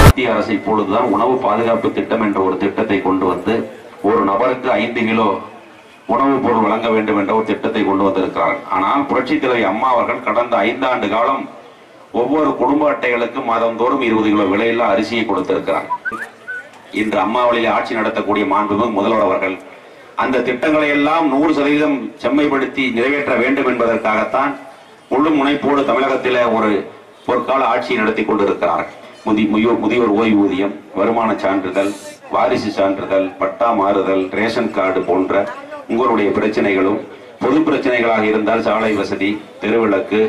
மத்திய அரசு இப்பொழுதுதான் உணவு பாதுகாப்பு திட்டம் என்ற ஒரு திட்டத்தை கொண்டு வந்து ஒரு நபருக்கு 5 கிலோ உணவுப் பொருள் வழங்க வேண்டும் என்ற ஒரு திட்டத்தை கொண்டு வந்திருக்கிறார்கள். ஆனால் புரட்சி தலைவி அம்மா அவர்கள் கடந்த 5 ஆண்டு காலம் ஒவ்வொரு குடும்ப அட்டைகளுக்கும் மாதந்தோறும் 20 கிலோ விலையில் அரிசியை கொடுத்திருக்கிறார். இன்று அம்மா வழியில் ஆட்சி நடத்தக்கூடிய மாண்புமிகு முதல்வர் அவர்கள் அந்த திட்டங்களை எல்லாம் 100% செம்மைப்படுத்தி நிறைவேற்ற வேண்டும் என்பதற்காகத்தான் முழு முனைப்போடு தமிழகத்தில் ஒரு பொற்கால ஆட்சியை நடத்தி கொண்டிருக்கிறார். முதியோர் ஓய்வூதியம், வருமான சான்றிதழ், வாரிசு சான்றிதழ், பட்டா மாறுதல், ரேஷன் கார்டு போன்ற உங்களுடைய பிரச்சனைகளும் பொது பிரச்சனைகளாக இருந்தால் சாலை வசதி, தெருவிளக்கு,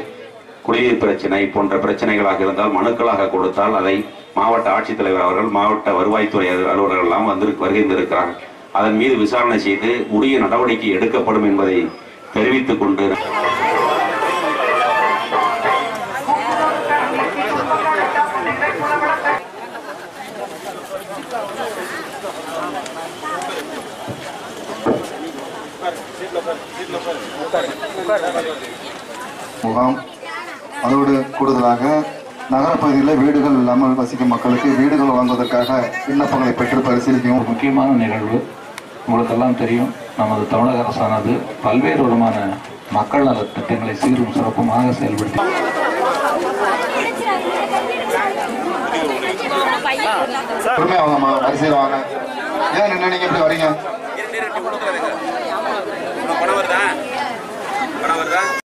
குடிநீர் பிரச்சனை போன்ற பிரச்சனைகளாக இருந்தால் மனுக்களாக கொடுத்தால் அதை மாவட்ட ஆட்சித்தலைவர் அவர்கள், மாவட்ட வருவாய்த்துறை அலுவலர்கள் எல்லாம் வருகின்றிருக்கிறார்கள். அதன் மீது விசாரணை செய்து உரிய நடவடிக்கை எடுக்கப்படும் என்பதை தெரிவித்துக் கொண்டு முகாம் அதோடு கூடுதலாக நகரப்பகுதியில் வீடுகள் இல்லாமல் வசிக்கும் மக்களுக்கு வீடுகள் வழங்குவதற்காக விண்ணப்பங்களை பெற்று பரிசீலிக்கும் ஒரு முக்கியமான நிகழ்வு. உங்களுக்கெல்லாம் தெரியும், நமது தமிழக அரசானது பல்வேறு விதமான மக்கள் நல திட்டங்களை சீரும் சிறப்புமாக செயல்படுத்தி வாங்கம்மா வரிசையில் வாங்க. ஏன் நின்று நீங்க எப்படி வரீங்க?